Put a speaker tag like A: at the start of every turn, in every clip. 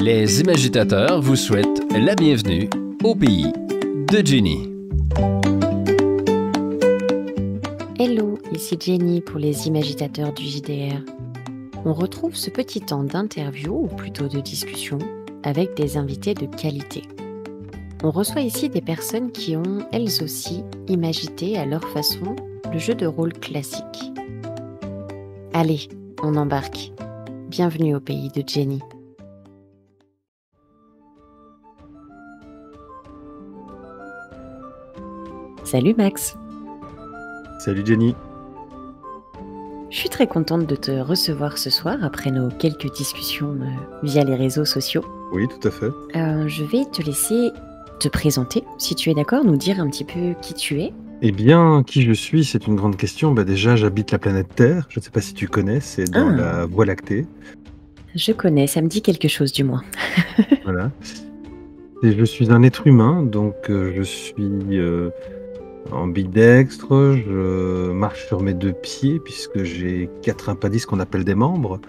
A: Les imagitateurs vous souhaitent la bienvenue au pays de Jenny.
B: Hello, ici Jenny pour les imagitateurs du JDR. On retrouve ce petit temps d'interview, ou plutôt de discussion, avec des invités de qualité. On reçoit ici des personnes qui ont, elles aussi, imagité à leur façon le jeu de rôle classique. Allez, on embarque. Bienvenue au pays de Jenny. Salut Max.
C: Salut Jenny.
B: Je suis très contente de te recevoir ce soir après nos quelques discussions via les réseaux sociaux.
C: Oui, tout à fait.
B: Je vais te laisser te présenter, si tu es d'accord, nous dire un petit peu qui tu es.
C: Eh bien, qui je suis, c'est une grande question. Déjà, j'habite la planète Terre. Je ne sais pas si tu connais, c'est dans la Voie lactée.
B: Je connais, ça me dit quelque chose du moins.
C: Voilà. Et je suis un être humain, donc je suis ambidextre, je marche sur mes deux pieds, puisque j'ai 4 impadices qu'on appelle des membres.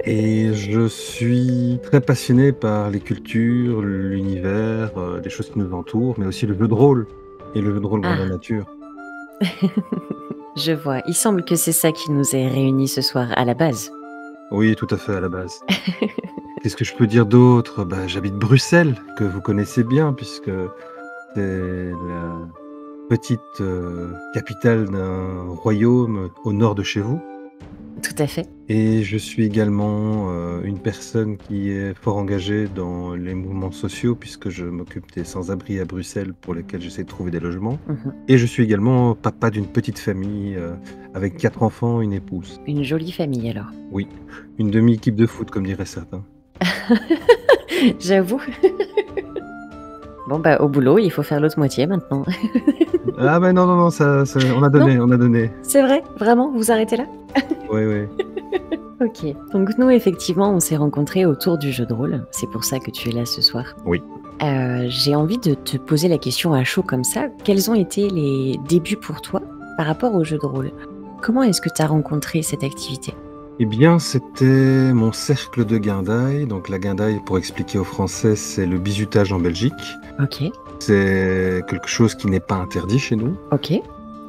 C: Et je suis très passionné par les cultures, l'univers, les choses qui nous entourent, mais aussi le jeu de rôle. Et le jeu de rôle grandeur nature.
B: Je vois, il semble que c'est ça qui nous ait réunis ce soir à la base.
C: Oui, tout à fait, à la base. Qu'est-ce que je peux dire d'autre? J'habite Bruxelles, que vous connaissez bien, puisque c'est la petite capitale d'un royaume au nord de chez vous.
B: Tout à fait.
C: Et je suis également une personne qui est fort engagée dans les mouvements sociaux, puisque je m'occupe des sans-abri à Bruxelles pour lesquels j'essaie de trouver des logements. Et je suis également papa d'une petite famille avec 4 enfants, une épouse.
B: Une jolie famille alors.
C: Oui, une demi-équipe de foot, comme diraient certains.
B: J'avoue. Bon, au boulot, il faut faire l'autre moitié maintenant.
C: Ah non, ça, on a donné.
B: C'est vrai? Vraiment? Vous arrêtez là?
C: Oui.
B: Ok. Donc nous, effectivement, on s'est rencontrés autour du jeu de rôle. C'est pour ça que tu es là ce soir.
C: Oui.
B: J'ai envie de te poser la question à chaud comme ça. Quels ont été les débuts pour toi par rapport au jeu de rôle? Comment est-ce que tu as rencontré cette activité?
C: Eh bien, c'était mon cercle de guindaille. Donc la guindaille, pour expliquer aux Français, c'est le bizutage en Belgique.
B: Ok.
C: C'est quelque chose qui n'est pas interdit chez nous.
B: Ok.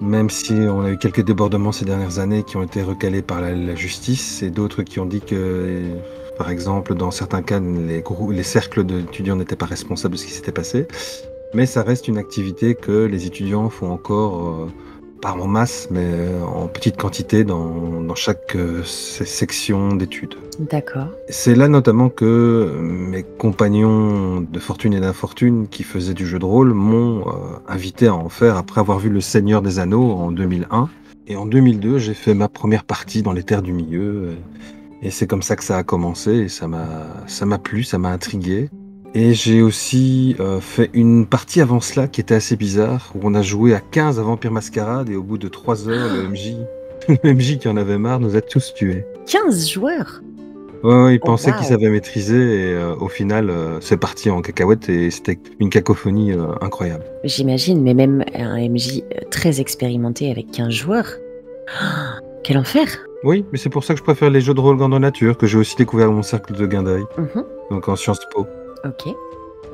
C: Même si on a eu quelques débordements ces dernières années qui ont été recalés par la justice, et d'autres qui ont dit que, par exemple, dans certains cas, les cercles d'étudiants n'étaient pas responsables de ce qui s'était passé. Mais ça reste une activité que les étudiants font encore, pas en masse, mais en petite quantité dans chaque section d'études.
B: D'accord.
C: C'est là notamment que mes compagnons de fortune et d'infortune qui faisaient du jeu de rôle m'ont invité à en faire après avoir vu Le Seigneur des Anneaux en 2001. Et en 2002, j'ai fait ma première partie dans les terres du milieu. Et c'est comme ça que ça a commencé. Et ça m'a plu, ça m'a intrigué. Et j'ai aussi fait une partie avant cela qui était assez bizarre, où on a joué à 15 à Vampire Mascarade, et au bout de 3 heures, le MJ qui en avait marre nous a tous tués.
B: 15 joueurs?
C: Ouais, il pensait qu'il savait maîtriser, et au final, c'est parti en cacahuète, et c'était une cacophonie incroyable.
B: J'imagine, mais même un MJ très expérimenté avec 15 joueurs. Quel enfer!
C: Oui, mais c'est pour ça que je préfère les jeux de rôle grandeur nature, que j'ai aussi découvert dans mon cercle de guindaille, donc en Sciences Po.
B: Ok.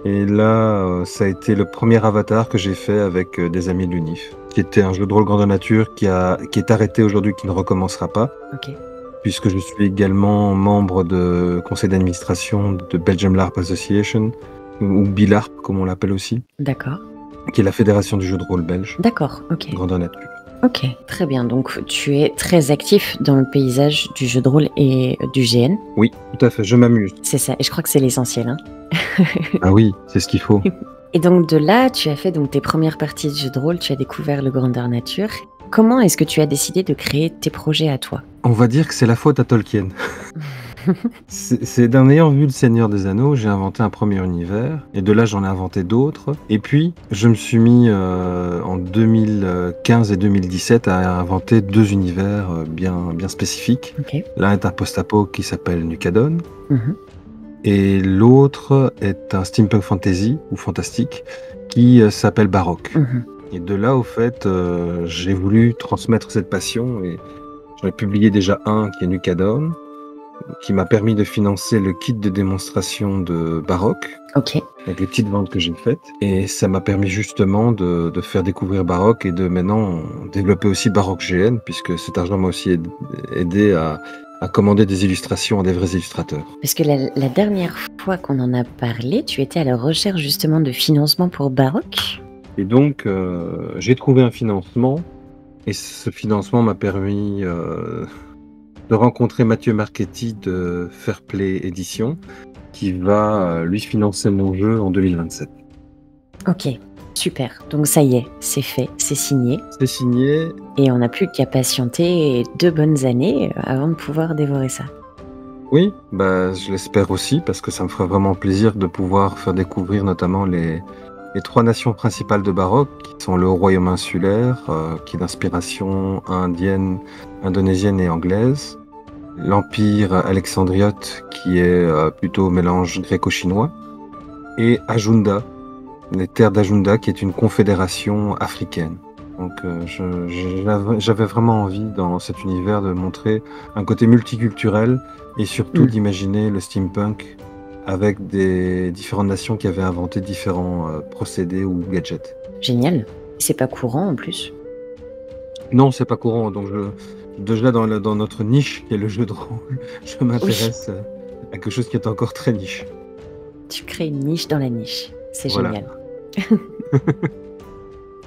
C: Et là, ça a été le premier avatar que j'ai fait avec des amis de l'UNIF, qui était un jeu de rôle grandeur nature qui est arrêté aujourd'hui, qui ne recommencera pas.
B: Ok.
C: Puisque je suis également membre de conseil d'administration de Belgium LARP Association, ou BILARP comme on l'appelle aussi. D'accord. Qui est la fédération du jeu de rôle belge.
B: D'accord, ok.
C: Grandeur nature.
B: Ok, très bien. Donc tu es très actif dans le paysage du jeu de rôle et du GN.
C: Oui, tout à fait, je m'amuse.
B: C'est ça, et je crois que c'est l'essentiel. Hein.
C: Ah oui, c'est ce qu'il faut.
B: Et donc de là, tu as fait donc tes premières parties de jeu de rôle, tu as découvert le grandeur nature. Comment est-ce que tu as décidé de créer tes projets à toi?
C: On va dire que c'est la faute à Tolkien. C'est d'en ayant vu Le Seigneur des Anneaux, j'ai inventé un premier univers, et de là j'en ai inventé d'autres. Et puis je me suis mis en 2015 et 2017 à inventer 2 univers bien spécifiques. Okay. L'un est un post-apo qui s'appelle Nucadon, et l'autre est un steampunk fantasy ou fantastique qui s'appelle Baroque. Et de là, au fait, j'ai voulu transmettre cette passion, et j'en ai publié déjà un qui est Nucadon, qui m'a permis de financer le kit de démonstration de Baroque,
B: Ok.
C: avec les petites ventes que j'ai faites. Et ça m'a permis justement de faire découvrir Baroque et de maintenant développer aussi Baroque GN, puisque cet argent m'a aussi aidé à commander des illustrations à des vrais illustrateurs.
B: Parce que la dernière fois qu'on en a parlé, tu étais à la recherche justement de financement pour Baroque.
C: Et donc, j'ai trouvé un financement, et ce financement m'a permis de rencontrer Mathieu Marchetti de Fairplay Édition, qui va lui financer mon jeu en 2027.
B: Ok, super. Donc ça y est, c'est fait, c'est signé.
C: C'est signé.
B: Et on n'a plus qu'à patienter 2 bonnes années avant de pouvoir dévorer ça.
C: Oui, bah, je l'espère aussi, parce que ça me ferait vraiment plaisir de pouvoir faire découvrir notamment les 3 nations principales de Baroque, qui sont le royaume insulaire, qui est d'inspiration indienne, indonésienne et anglaise, l'empire alexandriote, qui est plutôt mélange gréco-chinois, et Ajunda, les terres d'Ajunda, qui est une confédération africaine. Donc j'avais vraiment envie dans cet univers de montrer un côté multiculturel et surtout d'imaginer le steampunk avec des différentes nations qui avaient inventé différents procédés ou gadgets.
B: Génial. C'est pas courant en plus.
C: Non, c'est pas courant. Donc déjà dans notre niche, qui est le jeu de rôle, je m'intéresse à quelque chose qui est encore très niche.
B: Tu crées une niche dans la niche. C'est
C: Voilà.
B: génial.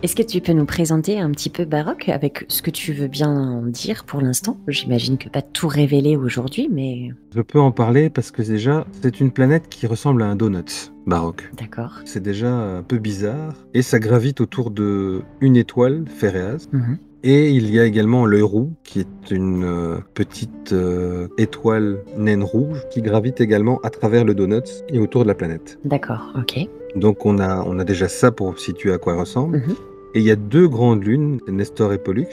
B: Est-ce que tu peux nous présenter un petit peu Baroque avec ce que tu veux bien en dire pour l'instant? J'imagine que pas tout révéler aujourd'hui, mais...
C: Je peux en parler parce que déjà, c'est une planète qui ressemble à un donut, Baroque.
B: D'accord.
C: C'est déjà un peu bizarre et ça gravite autour de une étoile, Phéréas. Et il y a également l'œil roux, qui est une petite étoile naine rouge qui gravite également à travers le donut et autour de la planète.
B: D'accord, ok.
C: Donc on a déjà ça pour situer à quoi elle ressemble. Et il y a 2 grandes lunes, Nestor et Pollux,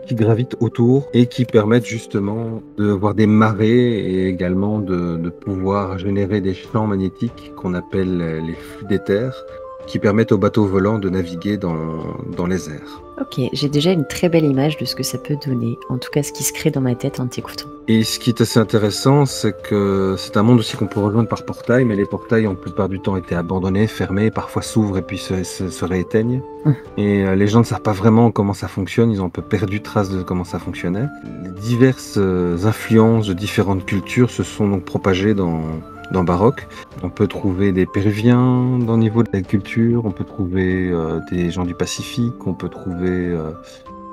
C: qui gravitent autour et qui permettent justement de voir des marées et également de pouvoir générer des champs magnétiques qu'on appelle les flux d'éther, qui permettent aux bateaux volants de naviguer dans les airs.
B: Ok, j'ai déjà une très belle image de ce que ça peut donner, en tout cas ce qui se crée dans ma tête en t'écoutant.
C: Et ce qui est assez intéressant, c'est que c'est un monde aussi qu'on peut rejoindre par portail, mais les portails ont la plupart du temps été abandonnés, fermés, parfois s'ouvrent et puis se rééteignent. Et les gens ne savent pas vraiment comment ça fonctionne, ils ont un peu perdu trace de comment ça fonctionnait. Les diverses influences de différentes cultures se sont donc propagées dans Baroque. On peut trouver des Péruviens au niveau de la culture, on peut trouver des gens du Pacifique, on peut trouver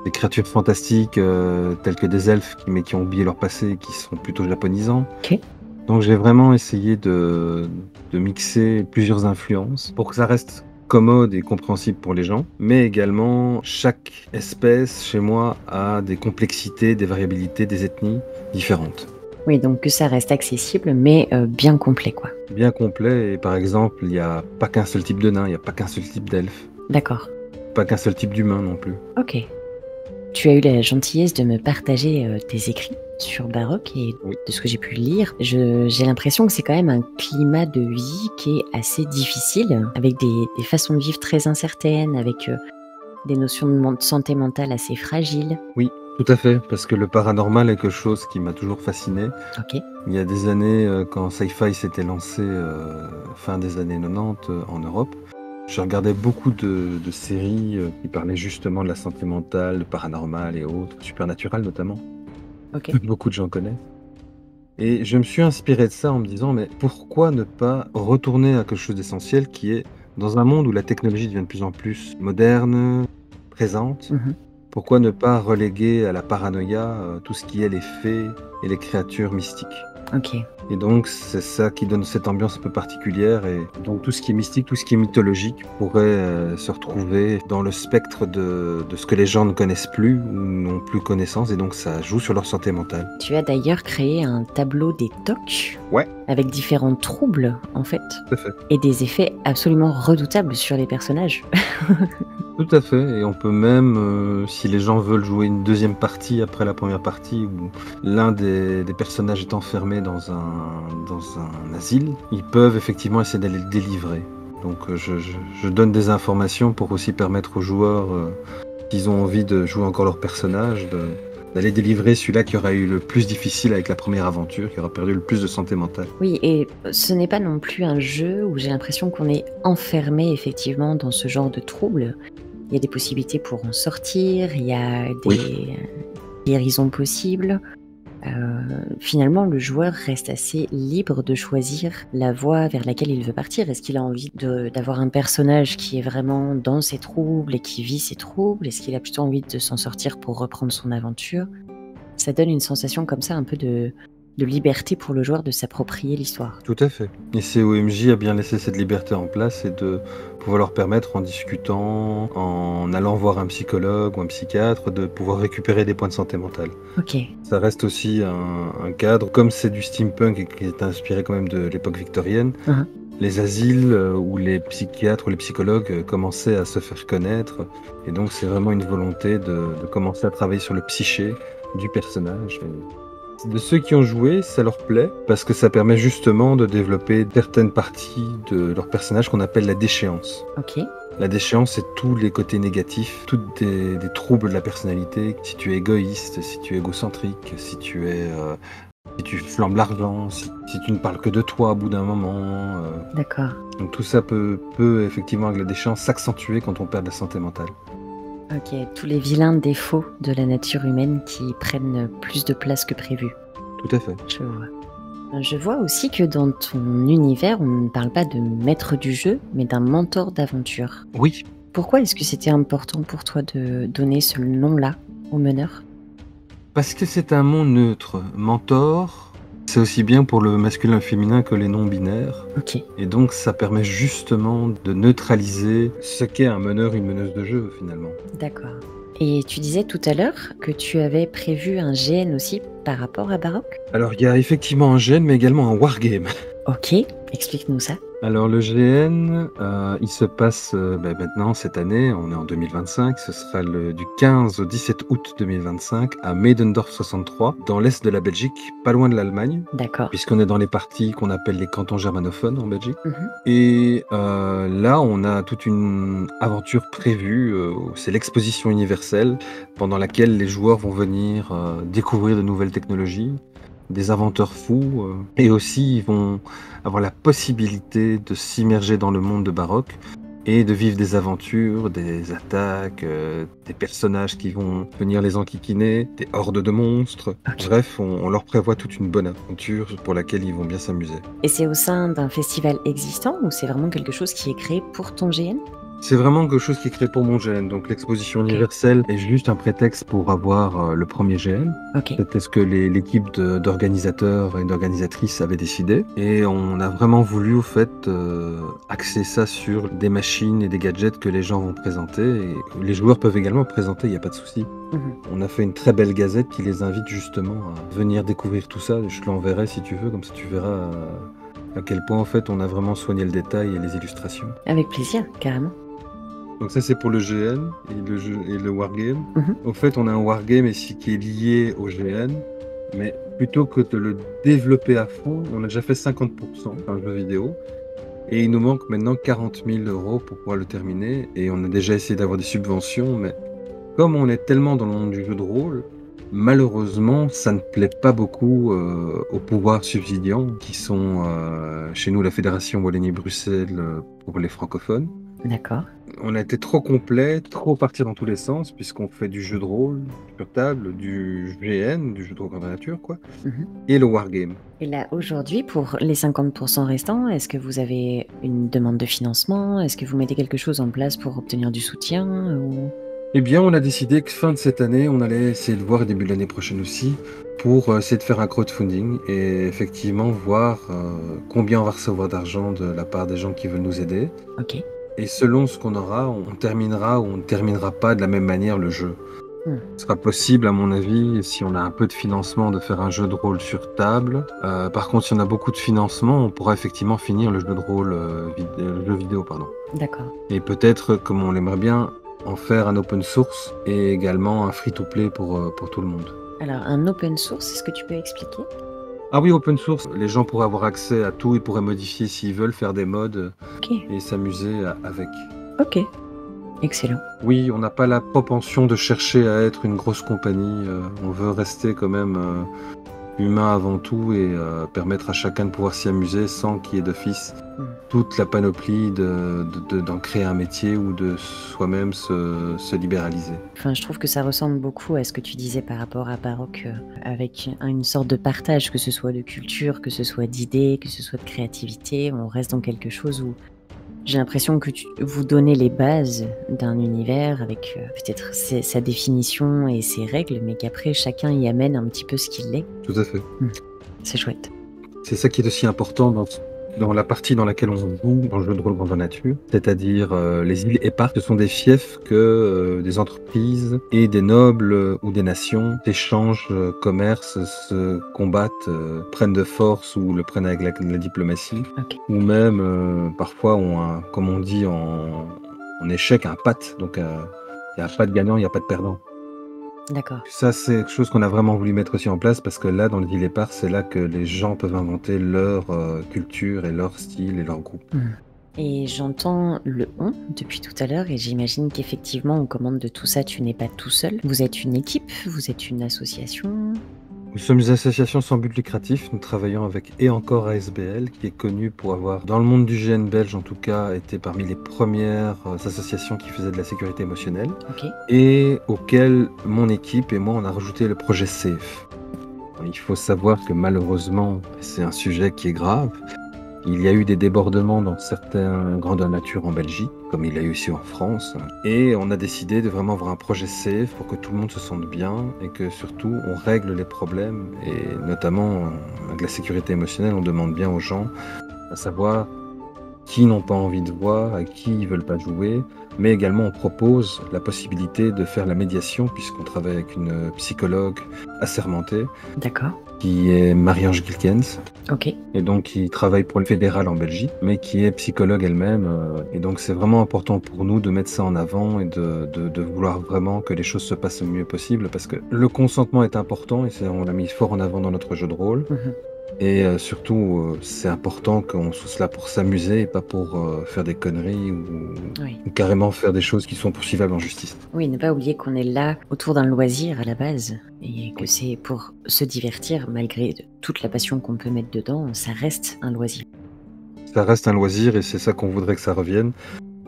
C: des créatures fantastiques telles que des elfes mais qui ont oublié leur passé et qui sont plutôt japonisants.
B: Ok.
C: Donc j'ai vraiment essayé de mixer plusieurs influences pour que ça reste commode et compréhensible pour les gens, mais également chaque espèce chez moi a des complexités, des variabilités, des ethnies différentes.
B: Oui, donc que ça reste accessible, mais bien complet, quoi.
C: Bien complet, et par exemple, il n'y a pas qu'un seul type de nain, il n'y a pas qu'un seul type d'elfe.
B: D'accord.
C: Pas qu'un seul type d'humain non plus.
B: Ok. Tu as eu la gentillesse de me partager tes écrits sur Baroque et de ce que j'ai pu lire, j'ai l'impression que c'est quand même un climat de vie qui est assez difficile, avec des façons de vivre très incertaines, avec des notions de santé mentale assez fragiles.
C: Oui, tout à fait, parce que le paranormal est quelque chose qui m'a toujours fasciné.
B: Ok.
C: Il y a des années, quand Sci-Fi s'était lancé fin des années 90 en Europe, je regardais beaucoup de séries qui parlaient justement de la santé mentale, le paranormal et autres, supernatural notamment.
B: Ok.
C: Beaucoup de gens connaissent. Et je me suis inspiré de ça en me disant, mais pourquoi ne pas retourner à quelque chose d'essentiel qui est, dans un monde où la technologie devient de plus en plus moderne, présente, pourquoi ne pas reléguer à la paranoïa tout ce qui est les fées et les créatures mystiques?
B: Ok.
C: Et donc c'est ça qui donne cette ambiance un peu particulière, et donc tout ce qui est mystique, tout ce qui est mythologique pourrait se retrouver dans le spectre de ce que les gens ne connaissent plus ou n'ont plus connaissance, et donc ça joue sur leur santé mentale.
B: Tu as d'ailleurs créé un tableau des TOC,
C: Ouais.
B: Avec différents troubles en fait,
C: Tout à fait.
B: et des effets absolument redoutables sur les personnages.
C: Tout à fait, et on peut même, si les gens veulent jouer une deuxième partie après la première partie, où l'un des personnages est enfermé dans un asile, ils peuvent effectivement essayer d'aller le délivrer. Donc je donne des informations pour aussi permettre aux joueurs, s'ils ont envie de jouer encore leur personnage, d'aller délivrer celui-là qui aura eu le plus difficile avec la première aventure, qui aura perdu le plus de santé mentale.
B: Oui, et ce n'est pas non plus un jeu où j'ai l'impression qu'on est enfermé effectivement dans ce genre de troubles. Il y a des possibilités pour en sortir, il y a des guérisons possibles. Finalement, le joueur reste assez libre de choisir la voie vers laquelle il veut partir. Est-ce qu'il a envie d'avoir un personnage qui est vraiment dans ses troubles et qui vit ses troubles? Est-ce qu'il a plutôt envie de s'en sortir pour reprendre son aventure? Ça donne une sensation comme ça, un peu de liberté pour le joueur de s'approprier l'histoire.
C: Tout à fait. Et COMJ a bien laissé cette liberté en place et de pouvoir leur permettre, en discutant, en allant voir un psychologue ou un psychiatre, de pouvoir récupérer des points de santé mentale.
B: Ok,
C: Ça reste aussi un cadre, comme c'est du steampunk et qui est inspiré quand même de l'époque victorienne,
B: Mhm.
C: les asiles où les psychiatres ou les psychologues commençaient à se faire connaître. Et donc c'est vraiment une volonté de commencer à travailler sur le psyché du personnage. De ceux qui ont joué, ça leur plaît parce que ça permet justement de développer certaines parties de leur personnage qu'on appelle la déchéance.
B: ok,
C: La déchéance, c'est tous les côtés négatifs, tous des troubles de la personnalité. Si tu es égoïste, si tu es égocentrique, si tu flambes l'argent, si tu ne parles que de toi au bout d'un moment.
B: d'accord.
C: Donc tout ça peut effectivement, avec la déchéance, s'accentuer quand on perd de la santé mentale.
B: Ok, tous les vilains défauts de la nature humaine qui prennent plus de place que prévu.
C: Tout à fait.
B: Je vois. Je vois aussi que dans ton univers, on ne parle pas de maître du jeu, mais d'un mentor d'aventure.
C: Oui,
B: Pourquoi est-ce que c'était important pour toi de donner ce nom-là au meneur?
C: parce que c'est un mot neutre. Mentor, c'est aussi bien pour le masculin et le féminin que les non-binaires.
B: Ok,
C: Et donc ça permet justement de neutraliser ce qu'est un meneur, une meneuse de jeu finalement.
B: d'accord. Et tu disais tout à l'heure que tu avais prévu un GN aussi par rapport à Baroque?
C: Alors il y a effectivement un GN mais également un wargame.
B: Ok, explique-nous ça.
C: Alors le GN, il se passe maintenant cette année, on est en 2025, ce sera du 15 au 17 août 2025 à Meidendorf 63, dans l'est de la Belgique, pas loin de l'Allemagne,
B: D'accord.
C: puisqu'on est dans les parties qu'on appelle les cantons germanophones en Belgique.
B: Mhm.
C: Et là, on a toute une aventure prévue, c'est l'exposition universelle, pendant laquelle les joueurs vont venir découvrir de nouvelles technologies, des inventeurs fous, et aussi ils vont avoir la possibilité de s'immerger dans le monde de Baroque et de vivre des aventures, des attaques, des personnages qui vont venir les enquiquiner, des hordes de monstres.
B: Ok.
C: Bref, on leur prévoit toute une bonne aventure pour laquelle ils vont bien s'amuser.
B: Et c'est au sein d'un festival existant ou c'est vraiment quelque chose qui est créé pour ton GN?
C: C'est vraiment quelque chose qui est créé pour mon GN. Donc l'exposition universelle est juste un prétexte pour avoir le premier GN.
B: Ok,
C: C'était ce que l'équipe d'organisateurs et d'organisatrices avait décidé. Et on a vraiment voulu au fait axer ça sur des machines et des gadgets que les gens vont présenter. Et les joueurs peuvent également présenter, il n'y a pas de souci.
B: Mhm.
C: On a fait une très belle gazette qui les invite justement à venir découvrir tout ça. Je te l'enverrai si tu veux, comme ça tu verras à quel point en fait on a vraiment soigné le détail et les illustrations.
B: avec plaisir, carrément.
C: Donc ça c'est pour le GN et le wargame.
B: Mhm.
C: Au fait on a un wargame ici qui est lié au GN, mais plutôt que de le développer à fond, on a déjà fait 50% dans le jeu vidéo. Et il nous manque maintenant 40 000 € pour pouvoir le terminer. Et on a déjà essayé d'avoir des subventions, mais comme on est tellement dans le monde du jeu de rôle, malheureusement ça ne plaît pas beaucoup aux pouvoirs subsidiants qui sont chez nous la Fédération Wallonie-Bruxelles pour les francophones.
B: D'accord.
C: On a été trop complet, trop partir dans tous les sens, puisqu'on fait du jeu de rôle sur table, du GN, du jeu de rôle grandeur nature, quoi,
B: Mhm.
C: et le wargame.
B: Et là, aujourd'hui, pour les 50% restants, est-ce que vous avez une demande de financement? Est-ce que vous mettez quelque chose en place pour obtenir du soutien ou...
C: Eh bien, on a décidé que fin de cette année, on allait essayer de voir, et début de l'année prochaine aussi, pour essayer de faire un crowdfunding et effectivement voir combien on va recevoir d'argent de la part des gens qui veulent nous aider.
B: Ok.
C: Et selon ce qu'on aura, on terminera ou on ne terminera pas de la même manière le jeu. Ce sera possible, à mon avis, si on a un peu de financement, de faire un jeu de rôle sur table. Par contre, si on a beaucoup de financement, on pourra effectivement finir le jeu de rôle, le jeu vidéo, pardon.
B: D'accord.
C: Et peut-être, comme on l'aimerait bien, en faire un open source et également un free-to-play pour tout le monde.
B: Alors, un open source, est-ce que tu peux expliquer?
C: Ah oui, open source, les gens pourraient avoir accès à tout et pourraient modifier s'ils veulent, faire des mods
B: Ok.
C: et s'amuser avec.
B: Ok. Excellent.
C: Oui, on n'a pas la propension de chercher à être une grosse compagnie. On veut rester quand même humain avant tout et permettre à chacun de pouvoir s'y amuser sans qu'il y ait d'office toute la panoplie d'en créer un métier ou de soi-même se libéraliser.
B: Enfin, je trouve que ça ressemble beaucoup à ce que tu disais par rapport à Baroque, avec une sorte de partage, que ce soit de culture, que ce soit d'idées, que ce soit de créativité. On reste dans quelque chose où j'ai l'impression que vous donnez les bases d'un univers avec peut-être sa définition et ses règles, mais qu'après chacun y amène un petit peu ce qu'il est.
C: Tout à fait.
B: C'est chouette.
C: C'est ça qui est aussi important dans la partie dans laquelle on joue dans le jeu de rôle grandeur nature, c'est-à-dire les îles éparses. Ce sont des fiefs que des entreprises et des nobles ou des nations échangent, commercent, se combattent, prennent de force ou le prennent avec la diplomatie, ou même parfois ont comme on dit en échec, un pat. Donc il n'y a pas de gagnant, il n'y a pas de perdant.
B: D'accord.
C: Ça, c'est quelque chose qu'on a vraiment voulu mettre aussi en place parce que là, dans les îles éparses, c'est là que les gens peuvent inventer leur culture et leur style et leur groupe.
B: Et j'entends le on depuis tout à l'heure et j'imagine qu'effectivement, aux commandes de tout ça, tu n'es pas tout seul. Vous êtes une équipe, vous êtes une association.
C: Nous sommes une association sans but lucratif. Nous travaillons avec Et encore ASBL, qui est connu pour avoir, dans le monde du GN belge en tout cas, été parmi les premières associations qui faisaient de la sécurité émotionnelle. Et auquel mon équipe et moi, on a rajouté le projet SAFE. Il faut savoir que malheureusement, c'est un sujet qui est grave. Il y a eu des débordements dans certains grandeurs nature en Belgique, comme il y a eu aussi en France. Et on a décidé de vraiment avoir un projet safe pour que tout le monde se sente bien et que surtout on règle les problèmes. Et notamment avec la sécurité émotionnelle, on demande bien aux gens à savoir qui n'ont pas envie de voir, à qui ils veulent pas jouer. Mais également on propose la possibilité de faire la médiation puisqu'on travaille avec une psychologue assermentée.
B: D'accord.
C: Qui est Marie-Ange Gilkens.
B: Et
C: donc qui travaille pour le fédéral en Belgique, mais qui est psychologue elle-même. Et donc c'est vraiment important pour nous de mettre ça en avant et de vouloir vraiment que les choses se passent le mieux possible parce que le consentement est important et on l'a mis fort en avant dans notre jeu de rôle. Et surtout, c'est important qu'on soit là pour s'amuser et pas pour faire des conneries ou carrément faire des choses qui sont poursuivables en justice.
B: Oui, ne pas oublier qu'on est là autour d'un loisir à la base et que c'est pour se divertir malgré toute la passion qu'on peut mettre dedans, ça reste un loisir.
C: Ça reste un loisir et c'est ça qu'on voudrait que ça revienne.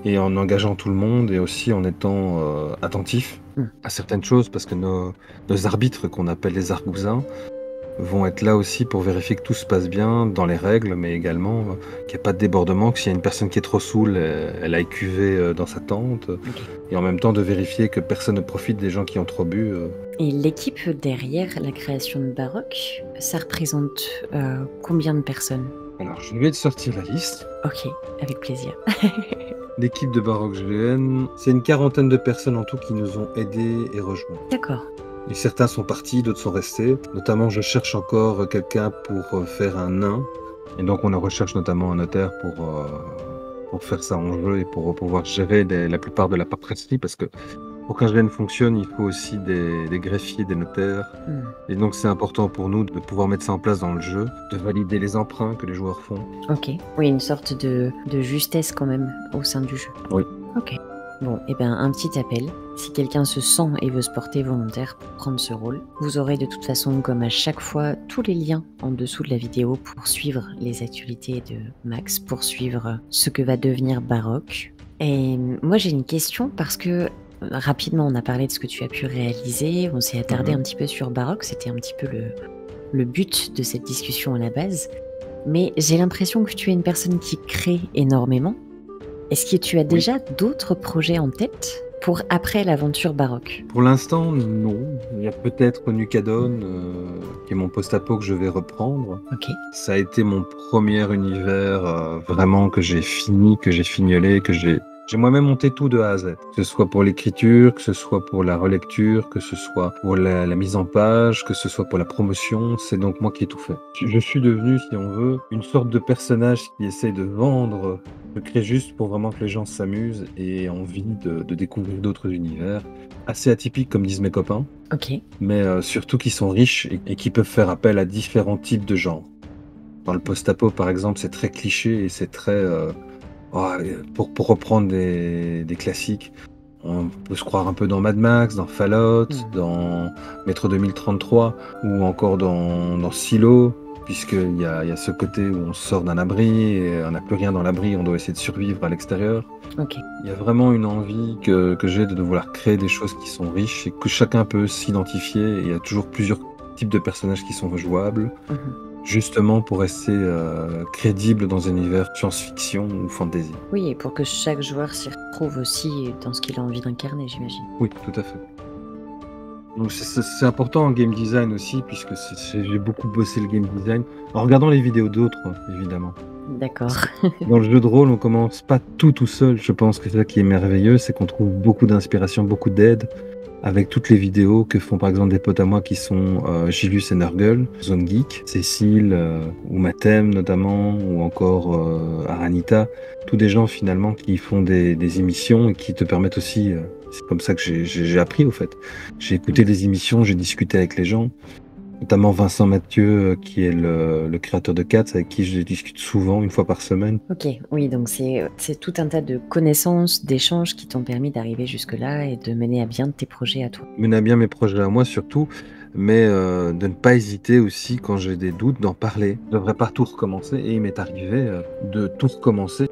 C: Et en engageant tout le monde et aussi en étant attentif à certaines choses parce que nos arbitres qu'on appelle les argousins vont être là aussi pour vérifier que tout se passe bien dans les règles, mais également qu'il n'y ait pas de débordement, que s'il y a une personne qui est trop saoule, elle aille cuver dans sa tente, et en même temps de vérifier que personne ne profite des gens qui ont trop bu.
B: Et l'équipe derrière la création de Baroque, ça représente combien de personnes?
C: Alors, je vais te sortir la liste.
B: Ok, avec plaisir.
C: L'équipe de Baroque GN, c'est une quarantaine de personnes en tout qui nous ont aidés et rejoints.
B: D'accord.
C: Et certains sont partis, d'autres sont restés. Notamment, je cherche encore quelqu'un pour faire un nain. Et donc, on recherche notamment un notaire pour faire ça en jeu et pour pouvoir gérer la plupart de la paperasserie. Parce que pour qu'un GN fonctionne, il faut aussi des greffiers, des notaires. Et donc, c'est important pour nous de pouvoir mettre ça en place dans le jeu, de valider les emprunts que les joueurs font.
B: Ok. Oui, une sorte de justesse quand même au sein du jeu.
C: Oui.
B: Ok. Bon, et ben un petit appel. Si quelqu'un se sent et veut se porter volontaire pour prendre ce rôle, vous aurez de toute façon, comme à chaque fois, tous les liens en dessous de la vidéo pour suivre les actualités de Max, pour suivre ce que va devenir Baroque. Et moi j'ai une question parce que rapidement on a parlé de ce que tu as pu réaliser, on s'est attardé un petit peu sur Baroque, c'était un petit peu le but de cette discussion à la base. Mais j'ai l'impression que tu es une personne qui crée énormément. Est-ce que tu as déjà d'autres projets en tête pour après l'aventure Baroque?
C: Pour l'instant, non. Il y a peut-être Nucadon, qui est mon post-apo que je vais reprendre. Ça a été mon premier univers vraiment que j'ai fini, que j'ai fignolé, que j'ai moi-même monté tout de A à Z. Que ce soit pour l'écriture, que ce soit pour la relecture, que ce soit pour la mise en page, que ce soit pour la promotion, c'est donc moi qui ai tout fait. Je suis devenu, si on veut, une sorte de personnage qui essaie de vendre. Je crée juste pour vraiment que les gens s'amusent et aient envie de découvrir d'autres univers. Assez atypiques, comme disent mes copains. Mais surtout qui sont riches et qui peuvent faire appel à différents types de genres. Dans le post-apo, par exemple, c'est très cliché et c'est très... pour reprendre des classiques, On peut se croire un peu dans Mad Max, dans Fallout, dans Metro 2033 ou encore dans Silo, puisqu'il y a ce côté où on sort d'un abri et on n'a plus rien dans l'abri, on doit essayer de survivre à l'extérieur.
B: Ok.
C: Il y a vraiment une envie que j'ai de vouloir créer des choses qui sont riches et que chacun peut s'identifier. Et il y a toujours plusieurs types de personnages qui sont jouables, justement pour rester crédible dans un univers science-fiction ou fantasy.
B: Oui, et pour que chaque joueur s'y retrouve aussi dans ce qu'il a envie d'incarner, j'imagine.
C: Oui, tout à fait. Donc c'est important en game design aussi, puisque j'ai beaucoup bossé le game design, en regardant les vidéos d'autres, évidemment.
B: D'accord.
C: Dans le jeu de rôle, on commence pas tout seul. Je pense que c'est ça qui est merveilleux, c'est qu'on trouve beaucoup d'inspiration, beaucoup d'aide avec toutes les vidéos que font par exemple des potes à moi qui sont Gilus et Nurgle, Zone Geek, Cécile ou Mathem notamment, ou encore Aranita. Tous des gens finalement qui font des émissions et qui te permettent aussi... c'est comme ça que j'ai appris au fait. J'ai écouté des émissions, j'ai discuté avec les gens. Notamment Vincent Mathieu, qui est le créateur de Cats, avec qui je discute souvent, une fois par semaine.
B: Ok, oui, donc c'est tout un tas de connaissances, d'échanges qui t'ont permis d'arriver jusque-là et de mener à bien tes projets à toi.
C: Mener à bien mes projets à moi surtout, mais de ne pas hésiter aussi, quand j'ai des doutes, d'en parler. Je ne devrais pas tout recommencer, et il m'est arrivé de tout recommencer.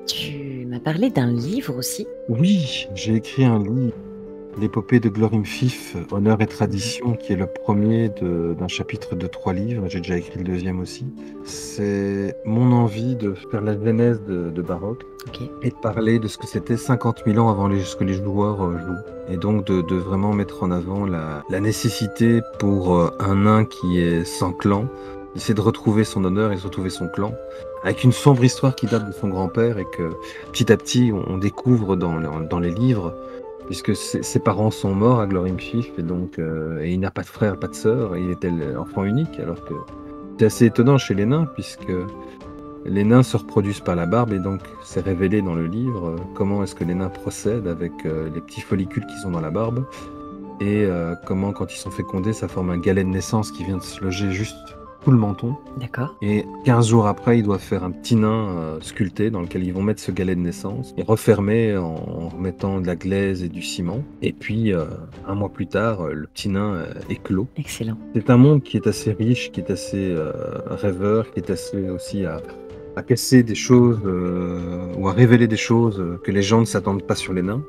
B: Tu m'as parlé d'un livre aussi.
C: Oui, j'ai écrit un livre. L'épopée de Glorim Fif, Honneur et Tradition, qui est le premier d'un chapitre de 3 livres. J'ai déjà écrit le deuxième aussi. C'est mon envie de faire la genèse de Baroque et de parler de ce que c'était 50 000 ans avant ce que les joueurs jouent. Et donc de vraiment mettre en avant la nécessité pour un nain qui est sans clan, d'essayer de retrouver son honneur et de retrouver son clan, avec une sombre histoire qui date de son grand-père et que petit à petit on découvre dans les livres, puisque ses parents sont morts à Glorim Fif, et donc et il n'a pas de frère, pas de sœur, et il était l'enfant unique, alors que c'est assez étonnant chez les nains, puisque les nains se reproduisent par la barbe, et donc c'est révélé dans le livre comment est-ce que les nains procèdent avec les petits follicules qui sont dans la barbe, et comment quand ils sont fécondés, ça forme un galet de naissance qui vient de se loger juste sous le menton.
B: D'accord.
C: Et 15 jours après, ils doivent faire un petit nain sculpté dans lequel ils vont mettre ce galet de naissance et refermer en remettant de la glaise et du ciment. Et puis, un mois plus tard, le petit nain éclot.
B: Excellent.
C: C'est un monde qui est assez riche, qui est assez rêveur, qui est assez aussi à casser des choses ou à révéler des choses que les gens ne s'attendent pas sur les nains.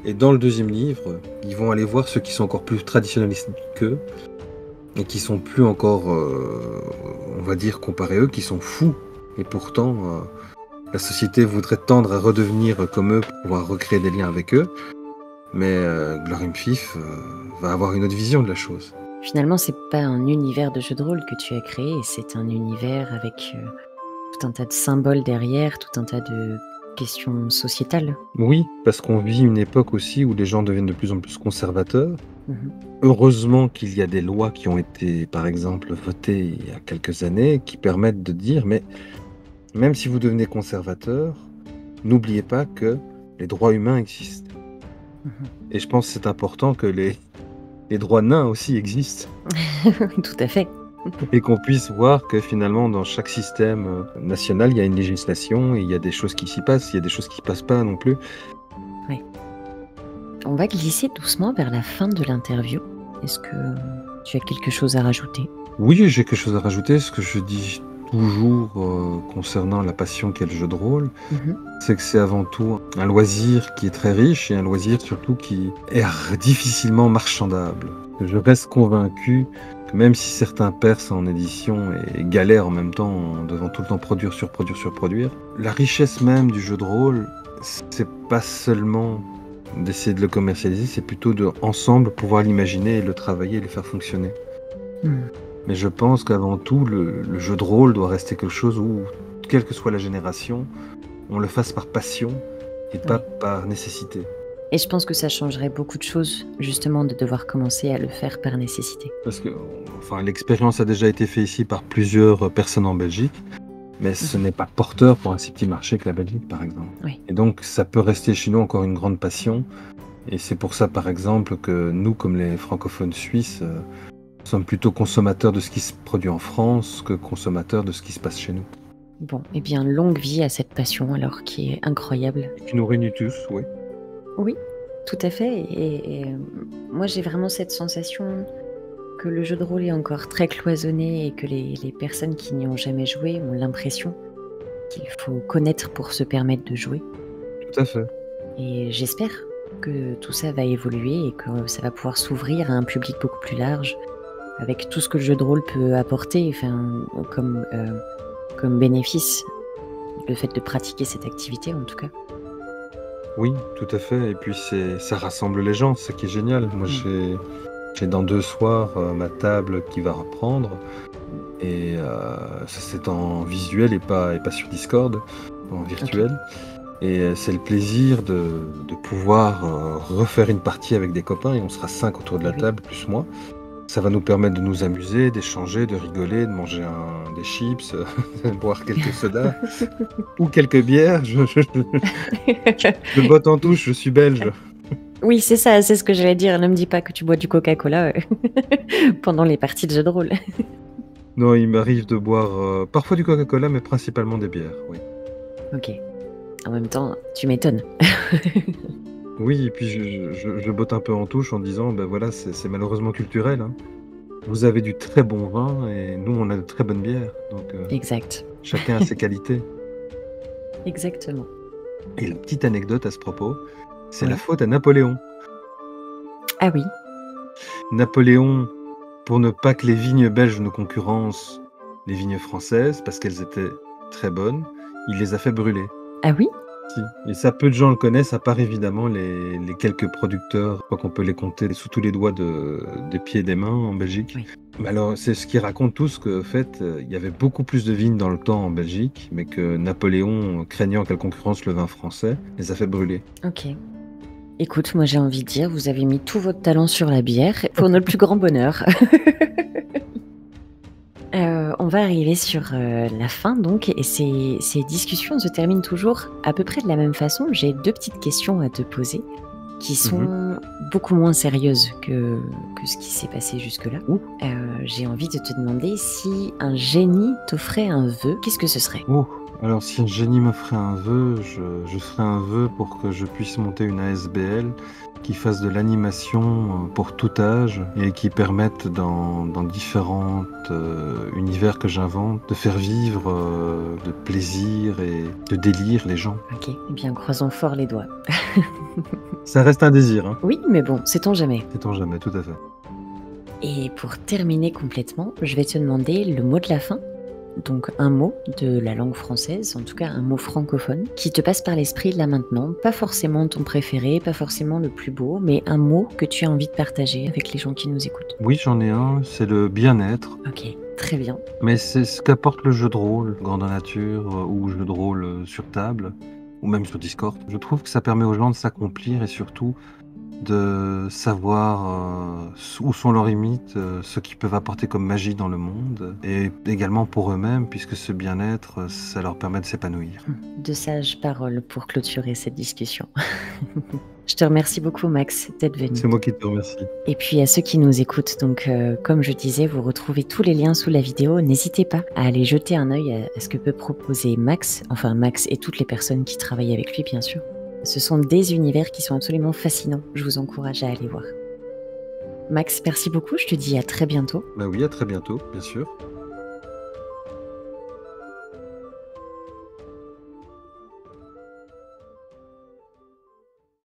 C: Et dans le deuxième livre, ils vont aller voir ceux qui sont encore plus traditionnalistes qu'eux, et qui sont plus encore, on va dire, comparés à eux, qui sont fous. Et pourtant, la société voudrait tendre à redevenir comme eux pour pouvoir recréer des liens avec eux. Mais Glorim Fif va avoir une autre vision de la chose.
B: Finalement, c'est pas un univers de jeu de rôle que tu as créé, c'est un univers avec tout un tas de symboles derrière, tout un tas de questions sociétales.
C: Oui, parce qu'on vit une époque aussi où les gens deviennent de plus en plus conservateurs. Heureusement qu'il y a des lois qui ont été, par exemple, votées il y a quelques années, qui permettent de dire, mais même si vous devenez conservateur, n'oubliez pas que les droits humains existent. Et je pense que c'est important que les droits nains aussi existent.
B: Tout à fait.
C: Et qu'on puisse voir que finalement, dans chaque système national, il y a une législation, et il y a des choses qui s'y passent, il y a des choses qui ne passent pas non plus.
B: Oui. On va glisser doucement vers la fin de l'interview. Est-ce que tu as quelque chose à rajouter?
C: Oui, j'ai quelque chose à rajouter. Ce que je dis toujours concernant la passion qu'est le jeu de rôle, c'est que c'est avant tout un loisir qui est très riche, et un loisir surtout qui est difficilement marchandable. Je reste convaincu que même si certains percent en édition et galèrent en même temps en devant tout le temps produire, surproduire, la richesse même du jeu de rôle, c'est pas seulement d'essayer de le commercialiser, c'est plutôt de ensemble pouvoir l'imaginer et le travailler et le faire fonctionner. Mais je pense qu'avant tout, le jeu de rôle doit rester quelque chose où, quelle que soit la génération, on le fasse par passion et pas par nécessité.
B: Et je pense que ça changerait beaucoup de choses, justement, de devoir commencer à le faire par nécessité.
C: Parce que l'expérience a déjà été faite ici par plusieurs personnes en Belgique, mais ce n'est pas porteur pour un si petit marché que la Belgique, par exemple. Et donc, ça peut rester chez nous encore une grande passion. Et c'est pour ça, par exemple, que nous, comme les francophones suisses, sommes plutôt consommateurs de ce qui se produit en France que consommateurs de ce qui se passe chez nous.
B: Bon, eh bien, longue vie à cette passion, alors, qui est incroyable.
C: Qui nous réunit tous, oui.
B: Oui, tout à fait. Moi, j'ai vraiment cette sensation que le jeu de rôle est encore très cloisonné et que les personnes qui n'y ont jamais joué ont l'impression qu'il faut connaître pour se permettre de jouer.
C: Tout à fait.
B: Et j'espère que tout ça va évoluer et que ça va pouvoir s'ouvrir à un public beaucoup plus large, avec tout ce que le jeu de rôle peut apporter, comme bénéfice, le fait de pratiquer cette activité en tout cas.
C: Oui, tout à fait. Et puis ça rassemble les gens, c'est ça qui est génial. Moi, j'ai dans 2 soirs ma table qui va reprendre. Et ça, c'est en visuel et pas sur Discord, en virtuel. Et c'est le plaisir de pouvoir refaire une partie avec des copains. Et on sera 5 autour de la table, plus moi. Ça va nous permettre de nous amuser, d'échanger, de rigoler, de manger des chips, de boire quelques sodas ou quelques bières. Je botte en touche, je suis belge.
B: Oui, c'est ça, c'est ce que j'allais dire. Ne me dis pas que tu bois du Coca-Cola pendant les parties de jeux de rôle.
C: Non, il m'arrive de boire parfois du Coca-Cola, mais principalement des bières, oui.
B: Ok. En même temps, tu m'étonnes.
C: Oui, et puis je botte un peu en touche en disant, ben voilà, c'est malheureusement culturel, hein. Vous avez du très bon vin et nous, on a de très bonnes bières. Donc,
B: Exact.
C: chacun a ses qualités.
B: Exactement.
C: Et la petite anecdote à ce propos, c'est
B: Ouais.
C: la faute à Napoléon.
B: Ah oui.
C: Napoléon, pour ne pas que les vignes belges ne concurrencent les vignes françaises, parce qu'elles étaient très bonnes, il les a fait brûler.
B: Ah oui.
C: Si. Et ça, peu de gens le connaissent, à part évidemment les quelques producteurs. Je crois qu'on peut les compter sous tous les doigts des pieds et des mains en Belgique.
B: Oui.
C: Mais alors, c'est ce qu'ils racontent tous, qu'en fait, il y avait beaucoup plus de vignes dans le temps en Belgique, mais que Napoléon, craignant qu'elle concurrence le vin français, les a fait brûler.
B: Ok. Écoute, moi j'ai envie de dire, vous avez mis tout votre talent sur la bière pour notre plus grand bonheur. On va arriver sur la fin donc, et ces discussions se terminent toujours à peu près de la même façon. J'ai 2 petites questions à te poser qui sont beaucoup moins sérieuses que ce qui s'est passé jusque-là. J'ai envie de te demander si un génie t'offrait un vœu, qu'est-ce que ce serait?
C: Oh, alors si un génie me ferait un vœu, je ferais un vœu pour que je puisse monter une ASBL qui fasse de l'animation pour tout âge et qui permette dans différents univers que j'invente de faire vivre de plaisir et de délire les gens.
B: Ok, eh bien croisons fort les doigts.
C: Ça reste un désir, hein.
B: Oui, mais bon, sait-on jamais.
C: Sait-on jamais, tout à fait.
B: Et pour terminer complètement, je vais te demander le mot de la fin. Donc un mot de la langue française, en tout cas un mot francophone, qui te passe par l'esprit là maintenant. Pas forcément ton préféré, pas forcément le plus beau, mais un mot que tu as envie de partager avec les gens qui nous écoutent.
C: Oui, j'en ai un, c'est le bien-être.
B: Ok, très bien.
C: Mais c'est ce qu'apporte le jeu de rôle, grandeur nature, ou jeu de rôle sur table, ou même sur Discord. Je trouve que ça permet aux gens de s'accomplir et surtout de savoir où sont leurs limites, ce qu'ils peuvent apporter comme magie dans le monde, et également pour eux-mêmes, puisque ce bien-être, ça leur permet de s'épanouir.
B: De sages paroles pour clôturer cette discussion. Je te remercie beaucoup Max d'être venu.
C: C'est moi qui te remercie.
B: Et puis à ceux qui nous écoutent, donc comme je disais, vous retrouvez tous les liens sous la vidéo. N'hésitez pas à aller jeter un œil à ce que peut proposer Max, enfin Max et toutes les personnes qui travaillent avec lui bien sûr. Ce sont des univers qui sont absolument fascinants. Je vous encourage à aller voir. Max, merci beaucoup. Je te dis à très bientôt.
C: Bah oui, à très bientôt, bien sûr.